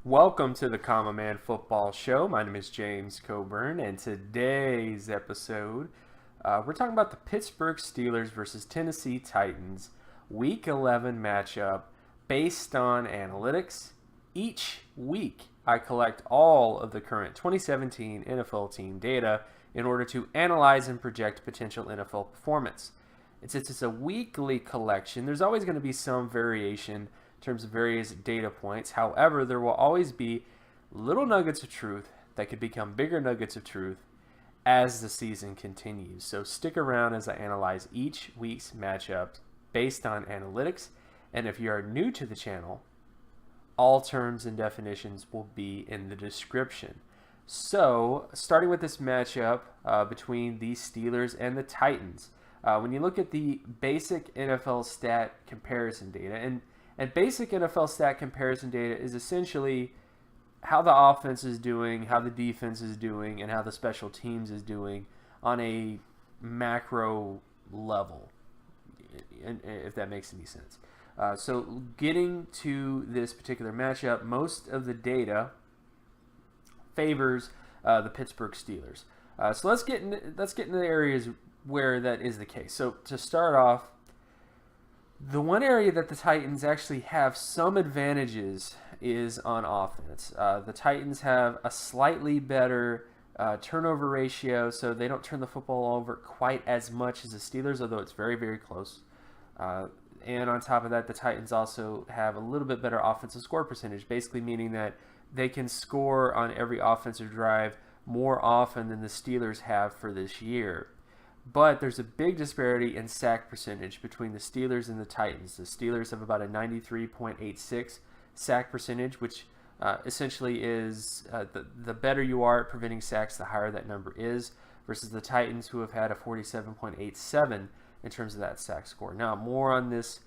Welcome to the Common Man Football Show. My name is James Coburn, and today's episode, we're talking about the Pittsburgh Steelers versus Tennessee Titans Week 11 matchup based on analytics. Each week, I collect all of the current 2017 NFL team data in order to analyze and project potential NFL performance. And since it's a weekly collection, there's always going to be some variation in terms of various data points. However, there will always be little nuggets of truth that could become bigger nuggets of truth as the season continues. So stick around as I analyze each week's matchups based on analytics. And if you are new to the channel, all terms and definitions will be in the description. So starting with this matchup between the Steelers and the Titans, when you look at the basic NFL stat comparison data, and basic NFL stat comparison data is essentially how the offense is doing, how the defense is doing, and how the special teams is doing on a macro level, if that makes any sense. So getting to this particular matchup, most of the data favors the Pittsburgh Steelers. So let's get into the areas where that is the case. So to start off, the one area that the Titans actually have some advantages is on offense. The Titans have a slightly better turnover ratio, so they don't turn the football over quite as much as the Steelers, although it's very, very close. And on top of that, the Titans also have a little bit better offensive score percentage, basically meaning that they can score on every offensive drive more often than the Steelers have for this year. But there's a big disparity in sack percentage between the Steelers and the Titans. The Steelers have about a 93.86 sack percentage, which essentially is the better you are at preventing sacks, the higher that number is, versus the Titans, who have had a 47.87 in terms of that sack score. Now, more on this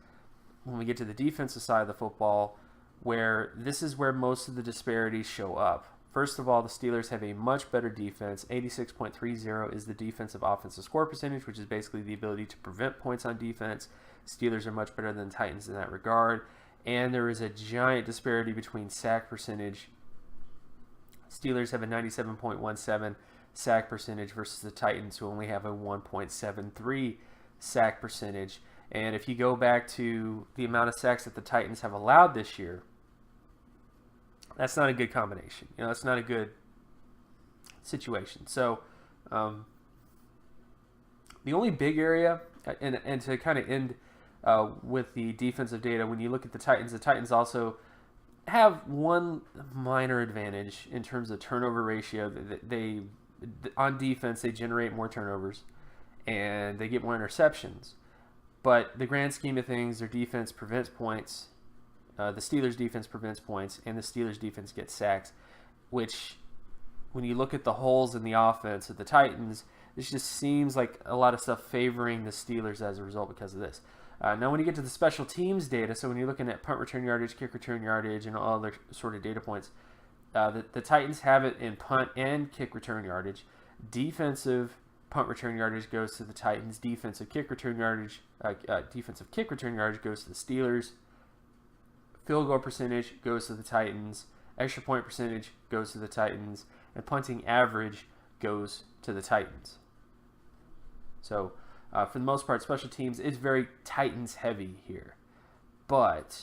when we get to the defensive side of the football, where this is where most of the disparities show up. First of all, the Steelers have a much better defense. 86.30 is the defensive offensive score percentage, which is basically the ability to prevent points on defense. Steelers are much better than the Titans in that regard. And there is a giant disparity between sack percentage. Steelers have a 97.17 sack percentage versus the Titans, who only have a 1.73 sack percentage. And if you go back to the amount of sacks that the Titans have allowed this year, that's not a good combination. That's not a good situation. So the only big area, and to kind of end with the defensive data, when you look at the Titans also have one minor advantage in terms of turnover ratio. They on defense, they generate more turnovers and they get more interceptions. But the grand scheme of things, their defense prevents points. The Steelers' defense prevents points, and the Steelers' defense gets sacks, which, when you look at the holes in the offense of the Titans, this just seems like a lot of stuff favoring the Steelers as a result because of this. Now, when you get to the special teams data, so when you're looking at punt return yardage, kick return yardage, and all other sort of data points, the Titans have it in punt and kick return yardage. Defensive punt return yardage goes to the Titans. Defensive kick return yardage goes to the Steelers. Field goal percentage goes to the Titans. Extra point percentage goes to the Titans. And punting average goes to the Titans. So, for the most part, special teams is very Titans heavy here. But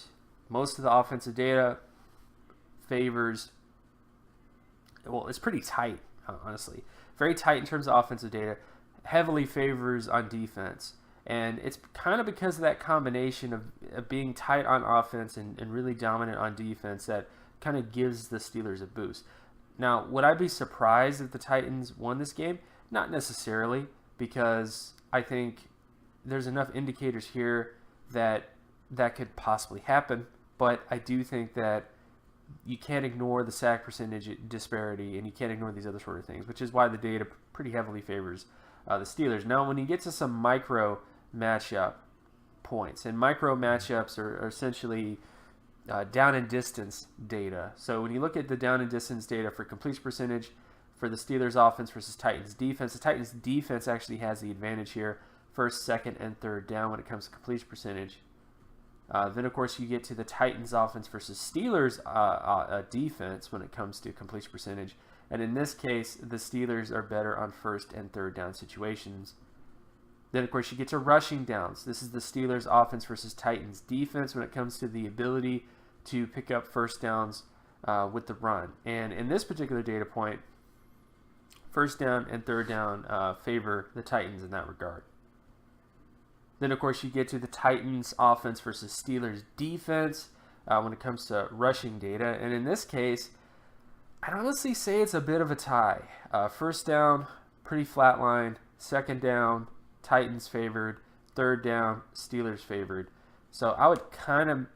most of the offensive data favors, well, it's pretty tight, honestly. Very tight in terms of offensive data. Heavily favors on defense. And it's kind of because of that combination of being tight on offense and really dominant on defense that kind of gives the Steelers a boost. Now, would I be surprised if the Titans won this game? Not necessarily, because I think there's enough indicators here that could possibly happen. But I do think that you can't ignore the sack percentage disparity, and you can't ignore these other sort of things, which is why the data pretty heavily favors the Steelers. Now, when you get to some micro matchup points, and micro matchups are essentially down and distance data. So when you look at the down and distance data for completion percentage for the Steelers offense versus Titans defense, the Titans defense actually has the advantage here, first, second, and third down when it comes to completion percentage. Then, of course, you get to the Titans offense versus Steelers defense when it comes to completion percentage. And in this case, the Steelers are better on first and third down situations. Then, of course, you get to rushing downs. This is the Steelers offense versus Titans defense when it comes to the ability to pick up first downs with the run. And in this particular data point, first down and third down favor the Titans in that regard. Then, of course, you get to the Titans offense versus Steelers defense when it comes to rushing data. And in this case, I'd honestly say it's a bit of a tie. First down, pretty flat line. Second down, Titans favored. Third down, Steelers favored. So I would kind of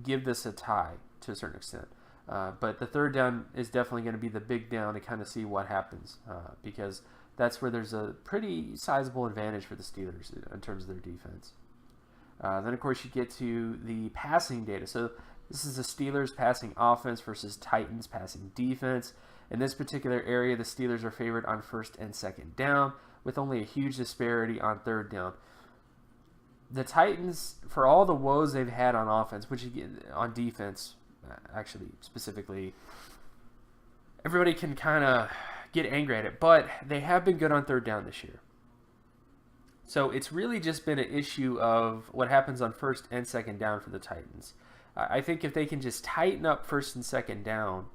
give this a tie to a certain extent. But the third down is definitely going to be the big down to kind of see what happens because that's where there's a pretty sizable advantage for the Steelers in terms of their defense. Then, of course, you get to the passing data. So this is the Steelers passing offense versus Titans passing defense. In this particular area, the Steelers are favored on first and second down with only a huge disparity on third down. The Titans, for all the woes they've had on offense, which on defense, actually specifically, everybody can kind of get angry at it, but they have been good on third down this year. So it's really just been an issue of what happens on first and second down for the Titans. I think if they can just tighten up first and second down,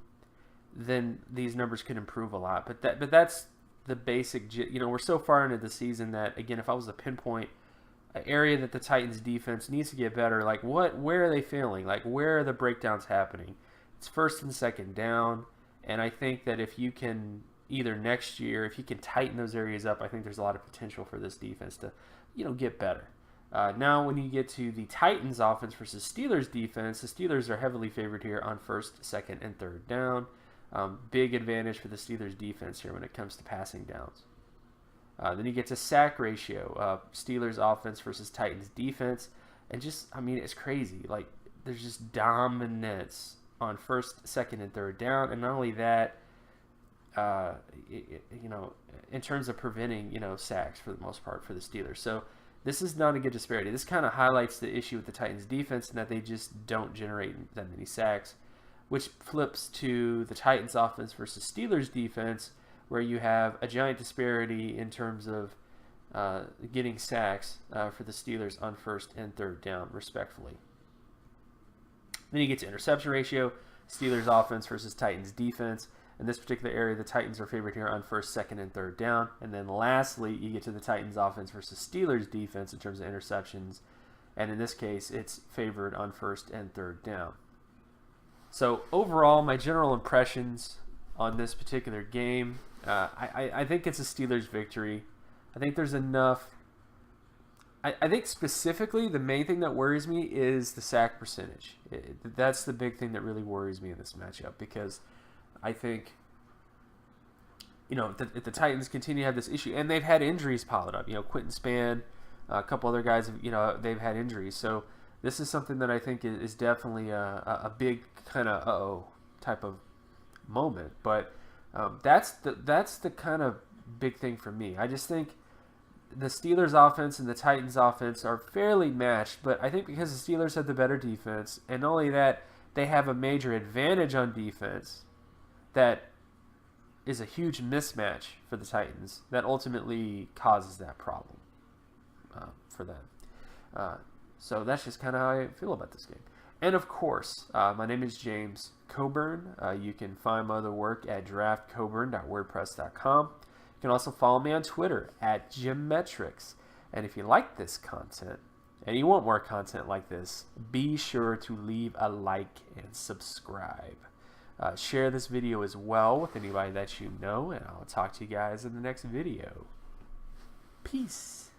then these numbers could improve a lot. But that's the basic. We're so far into the season that, again, if I was to pinpoint an area that the Titans defense needs to get better, like where are they failing? Like where are the breakdowns happening? It's first and second down, and I think that if you can either next year, if you can tighten those areas up, I think there's a lot of potential for this defense to, get better. Now, when you get to the Titans offense versus Steelers defense, the Steelers are heavily favored here on first, second, and third down. Big advantage for the Steelers defense here when it comes to passing downs. Then you get to sack ratio, Steelers offense versus Titans defense. And it's crazy. Like, there's just dominance on first, second, and third down. And not only that, in terms of preventing, sacks for the most part for the Steelers. So this is not a good disparity. This kind of highlights the issue with the Titans defense and that they just don't generate that many sacks, which flips to the Titans offense versus Steelers defense, where you have a giant disparity in terms of getting sacks for the Steelers on first and third down, respectfully. Then you get to interception ratio, Steelers offense versus Titans defense. In this particular area, the Titans are favored here on first, second, and third down. And then lastly, you get to the Titans offense versus Steelers defense in terms of interceptions. And in this case, it's favored on first and third down. So overall, my general impressions on this particular game, I think it's a Steelers victory. I think there's enough. I think specifically the main thing that worries me is the sack percentage. That's the big thing that really worries me in this matchup, because I think, if the Titans continue to have this issue, and they've had injuries piled up, Quentin Spann, a couple other guys, they've had injuries. So this is something that I think is definitely a big kind of type of moment. But that's the kind of big thing for me. I just think the Steelers offense and the Titans offense are fairly matched, but I think because the Steelers have the better defense, and not only that, they have a major advantage on defense that is a huge mismatch for the Titans that ultimately causes that problem for them. So that's just kind of how I feel about this game. And of course, my name is James Coburn. You can find my other work at draftcoburn.wordpress.com. You can also follow me on Twitter at Gymmetrics. And if you like this content and you want more content like this, be sure to leave a like and subscribe. Share this video as well with anybody that you know, and I'll talk to you guys in the next video. Peace.